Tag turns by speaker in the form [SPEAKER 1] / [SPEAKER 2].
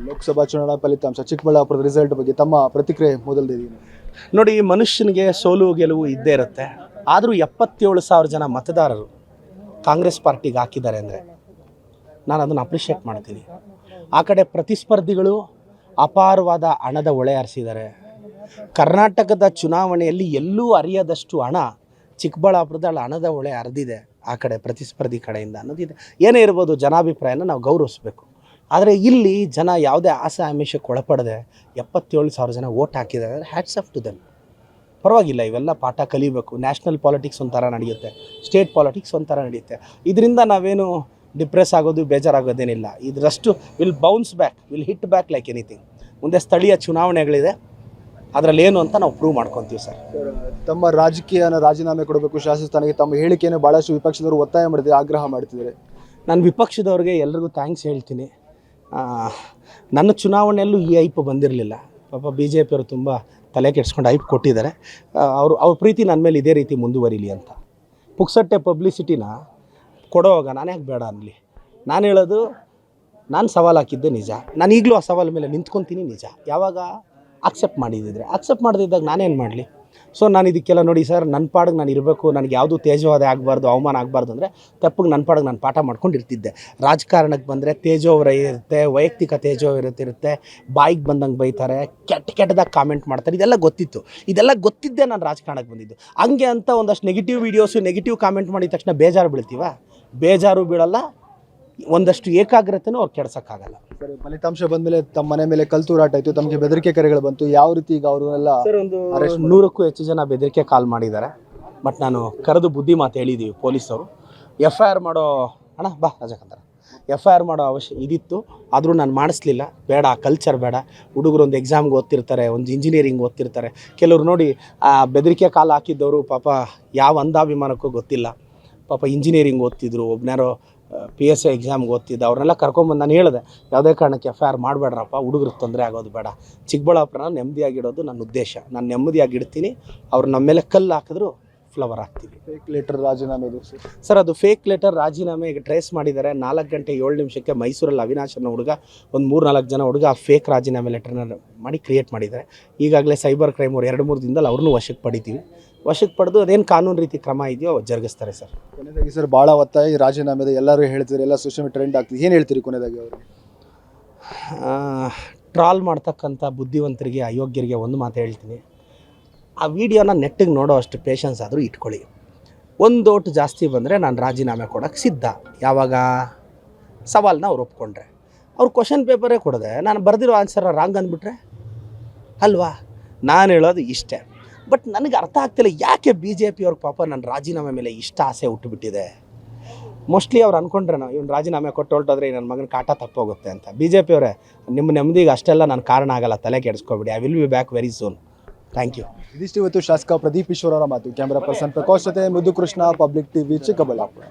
[SPEAKER 1] ಲೋಕಸಭಾ ಚುನಾವಣಾ ಫಲಿತಾಂಶ ಚಿಕ್ಕಬಳ್ಳಾಪುರದ ರಿಸಲ್ಟ್ ಬಗ್ಗೆ ತಮ್ಮ ಪ್ರತಿಕ್ರಿಯೆ ಮೊದಲನೇದು
[SPEAKER 2] ನೋಡಿ, ಮನುಷ್ಯನಿಗೆ ಸೋಲು ಗೆಲುವು ಇದ್ದೇ ಇರುತ್ತೆ. ಆದರೂ 77,000 ಜನ ಮತದಾರರು ಕಾಂಗ್ರೆಸ್ ಪಾರ್ಟಿಗೆ ಹಾಕಿದ್ದಾರೆ ಅಂದರೆ ನಾನು ಅದನ್ನು ಅಪ್ರಿಷಿಯೇಟ್ ಮಾಡ್ತೀನಿ. ಆ ಕಡೆ ಪ್ರತಿಸ್ಪರ್ಧಿಗಳು ಅಪಾರವಾದ ಹಣದ ಹೊಳೆ ಹರಿಸಿದ್ದಾರೆ. ಕರ್ನಾಟಕದ ಚುನಾವಣೆಯಲ್ಲಿ ಎಲ್ಲೂ ಅರಿಯದಷ್ಟು ಹಣ ಚಿಕ್ಕಬಳ್ಳಾಪುರದಲ್ಲಿ ಹಣದ ಹೊಳೆ ಹರಿದಿದೆ ಆ ಕಡೆ ಪ್ರತಿಸ್ಪರ್ಧಿ ಕಡೆಯಿಂದ ಅನ್ನೋದಿದೆ. ಏನೇ ಇರ್ಬೋದು, ಜನಾಭಿಪ್ರಾಯನ ನಾವು ಗೌರವಿಸಬೇಕು. ಆದರೆ ಇಲ್ಲಿ ಜನ ಯಾವುದೇ ಆಸೆ ಆಮಿಷಕ್ಕೆ ಒಳಪಡದೆ 77,000 ಜನ ವೋಟ್ ಹಾಕಿದ್ದಾರೆ. Hats off to them. ಪರವಾಗಿಲ್ಲ, ಇವೆಲ್ಲ ಪಾಠ ಕಲಿಬೇಕು. ನ್ಯಾಷನಲ್ ಪಾಲಿಟಿಕ್ಸ್ ಒಂಥರ ನಡೆಯುತ್ತೆ, ಸ್ಟೇಟ್ ಪಾಲಿಟಿಕ್ಸ್ ಒಂಥರ ನಡೆಯುತ್ತೆ. ಇದರಿಂದ ನಾವೇನು ಡಿಪ್ರೆಸ್ ಆಗೋದು, ಬೇಜಾರಾಗೋದೇನಿಲ್ಲ. ಇದರಷ್ಟು will bounce back, will hit back like anything. ಮುಂದೆ ಸ್ಥಳೀಯ ಚುನಾವಣೆಗಳಿದೆ, ಅದರಲ್ಲಿ ಏನು ಅಂತ ನಾವು ಪ್ರೂವ್ ಮಾಡ್ಕೊತೀವಿ ಸರ್.
[SPEAKER 1] ತಮ್ಮ ರಾಜಕೀಯನ ರಾಜೀನಾಮೆ ಕೊಡಬೇಕು ಶಾಸಕ ಸ್ಥಾನಕ್ಕೆ ತಮ್ಮ ಹೇಳಿಕೆಯನ್ನು ಭಾಳಷ್ಟು ವಿಪಕ್ಷದವರು ಒತ್ತಾಯ ಮಾಡಿದ್ದಾರೆ, ಆಗ್ರಹ ಮಾಡ್ತಿದ್ದಾರೆ.
[SPEAKER 2] ನಾನು ವಿಪಕ್ಷದವ್ರಿಗೆ ಎಲ್ರಿಗೂ ಥ್ಯಾಂಕ್ಸ್ ಹೇಳ್ತೀನಿ. ನನ್ನ ಚುನಾವಣೆಯಲ್ಲೂ ಈ ಐಪ್ ಬಂದಿರಲಿಲ್ಲ. ಪಾಪ BJP ಅವರು ತುಂಬ ತಲೆ ಕೆಡಿಸ್ಕೊಂಡು ಐಪ್ ಕೊಟ್ಟಿದ್ದಾರೆ. ಅವ್ರ ಪ್ರೀತಿ ನನ್ನ ಮೇಲೆ ಇದೇ ರೀತಿ ಮುಂದುವರಿಲಿ ಅಂತ. ಪುಕ್ಸಟ್ಟೆ ಪಬ್ಲಿಸಿಟಿನ ಕೊಡೋವಾಗ ನಾನು ಯಾಕೆ ಬೇಡ ಅನ್ನಲಿ. ನಾನು ಹೇಳೋದು, ನಾನು ಸವಾಲು ಹಾಕಿದ್ದೆ ನಿಜ. ನಾನು ಈಗಲೂ ಆ ಸವಾಲು ಮೇಲೆ ನಿಂತ್ಕೊತೀನಿ ನಿಜ. ಯಾವಾಗ ಅಕ್ಸೆಪ್ಟ್ ಮಾಡಿದ್ದಿದ್ರೆ, ಅಕ್ಸೆಪ್ಟ್ ಮಾಡದಿದ್ದಾಗ ನಾನೇನು ಮಾಡಲಿ. ಸೊ ನಾನು ಇದಕ್ಕೆಲ್ಲ ನೋಡಿ ಸರ್, ನನ್ನ ಪಾಡಿಗೆ ನಾನು ಇರಬೇಕು, ನನಗೆ ಯಾವುದೂ ತೇಜೋವಧೆ ಆಗಬಾರ್ದು, ಅವಮಾನ ಆಗಬಾರ್ದು ಅಂದರೆ ತೆಪ್ಪಗೆ ನನ್ನ ಪಾಡಿಗೆ ನಾನು ಪಾಠ ಮಾಡ್ಕೊಂಡಿರ್ತಿದ್ದೆ. ರಾಜಕಾರಣಕ್ಕೆ ಬಂದರೆ ತೇಜೋವರ ಇರುತ್ತೆ, ವೈಯಕ್ತಿಕ ತೇಜೋ ಇರುತ್ತೆ, ಬಾಯಿಗೆ ಬಂದಂಗೆ ಬೈತಾರೆ, ಕೆಟ್ಟದಾಗಿ ಕಾಮೆಂಟ್ ಮಾಡ್ತಾರೆ. ಇದೆಲ್ಲ ಗೊತ್ತಿತ್ತು. ಇದೆಲ್ಲ ಗೊತ್ತಿದ್ದೆ ನಾನು ರಾಜಕಾರಣಕ್ಕೆ ಬಂದಿದ್ದು. ಹಂಗೆ ಅಂತ ಒಂದಷ್ಟು ನೆಗೆಟಿವ್ ವೀಡಿಯೋಸು, ನೆಗೆಟಿವ್ ಕಾಮೆಂಟ್ ಮಾಡಿದ ತಕ್ಷಣ ಬೇಜಾರು ಬೀಳ್ತೀವ? ಬೇಜಾರು ಬೀಳಲ್ಲ, ಒಂದಷ್ಟು ಏಕಾಗ್ರತೆನೂ ಅವ್ರು ಕೆಡ್ಸೋಕ್ಕಾಗಲ್ಲ.
[SPEAKER 1] ಸರ್, ಫಲಿತಾಂಶ ಬಂದಮೇಲೆ ತಮ್ಮ ಮನೆ ಮೇಲೆ ಕಲ್ತೂರಾಟ ಆಯಿತು, ತಮಗೆ ಬೆದರಿಕೆ ಕರೆಗಳು ಬಂತು. ಯಾವ ರೀತಿ ಈಗ ಅವರೆಲ್ಲ
[SPEAKER 2] ಸರ್, ಒಂದು 100ಕ್ಕೂ ಹೆಚ್ಚು ಜನ ಬೆದರಿಕೆ ಕಾಲ್ ಮಾಡಿದ್ದಾರೆ. ಬಟ್ ನಾನು ಕರೆದು ಬುದ್ಧಿ ಮಾತು ಹೇಳಿದ್ದೀವಿ ಪೊಲೀಸವರು. FIR ಮಾಡೋ ಅಣ್ಣ ಬಾ ರಾಜಕಂತರ FIR ಮಾಡೋ ಇದಿತ್ತು, ಆದರೂ ನಾನು ಮಾಡಿಸ್ಲಿಲ್ಲ. ಬೇಡ, ಕಲ್ಚರ್ ಬೇಡ. ಹುಡುಗರು ಒಂದು ಎಕ್ಸಾಮ್ಗೆ ಓದ್ತಿರ್ತಾರೆ, ಒಂದು ಇಂಜಿನಿಯರಿಂಗ್ ಓದ್ತಿರ್ತಾರೆ. ಕೆಲವರು ನೋಡಿ ಬೆದರಿಕೆ ಕಾಲು ಹಾಕಿದ್ದವರು ಪಾಪ ಯಾವ ಅಂಧಾಭಿಮಾನಕ್ಕೂ ಗೊತ್ತಿಲ್ಲ. ಪಾಪ ಇಂಜಿನಿಯರಿಂಗ್ ಓದ್ತಿದ್ರು, ಒಬ್ಬನಾರೋ PSI ಎಕ್ಸಾಮ್ಗೆ ಓದ್ತಿದ್ದ. ಅವ್ರನ್ನೆಲ್ಲ ಕರ್ಕೊಂಬಂದು ನಾನು ಹೇಳಿದೆ, ಯಾವುದೇ ಕಾರಣಕ್ಕೆ FIR ಮಾಡಬೇಡ್ರಪ್ಪ, ಹುಡುಗರಿಗೆ ತೊಂದರೆ ಆಗೋದು ಬೇಡ. ಚಿಕ್ಕಬಳ್ಳಾಪುರನ ನೆಮ್ಮದಿಯಾಗಿಡೋದು ನನ್ನ ಉದ್ದೇಶ. ನಾನು ನೆಮ್ಮದಿಯಾಗಿಡ್ತೀನಿ. ಅವ್ರು ನಮ್ಮ ಮೇಲೆ ಕಲ್ಲು ಹಾಕಿದ್ರು ಫ್ಲವರ್ ಹಾಕ್ತೀವಿ.
[SPEAKER 1] ಫೇಕ್ ಲೆಟರ್ ರಾಜೀನಾಮೆ
[SPEAKER 2] ಸರ್, ಅದು ಫೇಕ್ ಲೆಟರ್ ರಾಜೀನಾಮೆ ಈಗ ಟ್ರೇಸ್ ಮಾಡಿದ್ದಾರೆ. 4 ಗಂಟೆ 7 ನಿಮಿಷಕ್ಕೆ ಮೈಸೂರಲ್ಲಿ ಅವಿನಾಶ್ ಅನ್ನೋ ಹುಡುಗ, ಒಂದು 3-4 ಜನ ಹುಡುಗ ಆ ಫೇಕ್ ರಾಜೀನಾಮೆ ಲೆಟರ್ನ ಮಾಡಿ ಕ್ರಿಯೇಟ್ ಮಾಡಿದ್ದಾರೆ. ಈಗಾಗಲೇ ಸೈಬರ್ ಕ್ರೈಮ್ ಅವ್ರು 2-3 ದಿನದಲ್ಲಿ ಅವ್ರನ್ನೂ ವಶಕ್ಕೆ ಪಡಿತೀವಿ. ವಶಕ್ಕೆ ಪಡೆದು ಅದೇನು ಕಾನೂನು ರೀತಿ ಕ್ರಮ ಇದೆಯೋ ಜರುಗಿಸ್ತಾರೆ ಸರ್.
[SPEAKER 1] ಕೊನೆಯದಾಗಿ ಸರ್, ಭಾಳ ಒತ್ತಾಯ ರಾಜೀನಾಮೆದ ಎಲ್ಲರೂ ಹೇಳ್ತಿದ್ದಾರೆ, ಎಲ್ಲ ಸೋಷಿಯಲ್ ಮೀಡಿಯಾ ಟ್ರೆಂಡ್ ಆಗ್ತಿದೆ. ಏನು ಹೇಳ್ತೀರಿ ಕೊನೆಯದಾಗಿ ಅವರು?
[SPEAKER 2] ಟ್ರಾಲ್ ಮಾಡ್ತಕ್ಕಂಥ ಬುದ್ಧಿವಂತರಿಗೆ, ಅಯೋಗ್ಯರಿಗೆ ಒಂದು ಮಾತು ಹೇಳ್ತೀನಿ. ಆ ವಿಡಿಯೋನ ನೆಟ್ಟಿಗೆ ನೋಡೋ ಅಷ್ಟು ಪೇಷನ್ಸ್ ಆದರೂ ಇಟ್ಕೊಳ್ಳಿ. ಒಂದು ಓಟ್ ಜಾಸ್ತಿ ಬಂದರೆ ನಾನು ರಾಜೀನಾಮೆ ಕೊಡೋಕ್ಕೆ ಸಿದ್ಧ. ಯಾವಾಗ ಸವಾಲನ್ನ ಅವ್ರು ಒಪ್ಕೊಂಡ್ರೆ. ಅವ್ರು ಕ್ವಶನ್ ಪೇಪರೇ ಕೊಡದೆ ನಾನು ಬರೆದಿರೋ ಆನ್ಸರ್ ರಾಂಗ್ ಅಂದ್ಬಿಟ್ರೆ ಅಲ್ವಾ? ನಾನು ಹೇಳೋದು ಇಷ್ಟೇ. ಬಟ್ ನನಗೆ ಅರ್ಥ ಆಗ್ತಿಲ್ಲ, ಯಾಕೆ BJP ಅವ್ರಿಗೆ ಪಾಪ ನನ್ನ ರಾಜೀನಾಮೆ ಮೇಲೆ ಇಷ್ಟ ಆಸೆ ಹುಟ್ಟುಬಿಟ್ಟಿದೆ. ಮೋಸ್ಟ್ಲಿ ಅವ್ರು ಅಂದ್ಕೊಂಡ್ರೆ ಇವ್ನು ರಾಜೀನಾಮೆ ಕೊಟ್ಟು ಹೊರಟೋದ್ರೆ ನನ್ನ ಮಗನ ಕಾಟ ತಪ್ಪೋಗುತ್ತೆ ಅಂತ. BJP ಅವರೇ, ನಿಮ್ಮ ನೆಮ್ಮದಿಗೆ ಅಷ್ಟೆಲ್ಲ ನಾನು ಕಾರಣ ಆಗಲ್ಲ, ತಲೆ ಕೆಡಿಸ್ಕೊಬೇಡಿ. I will be back very soon. Thank you.
[SPEAKER 1] ಇದಿಷ್ಟು ಇವತ್ತು ಶಾಸಕ ಪ್ರದೀಪ್ ಈಶ್ವರ್ ಅವರ ಮಾತು. ಕ್ಯಾಮರಾ ಪರ್ಸನ್ ಪ್ರಕಾಶ್ ಜೊತೆ ಮುದ್ದು ಕೃಷ್ಣ, ಪಬ್ಲಿಕ್ TV, ಚಿಕ್ಕಬಳ್ಳಾಪುರ.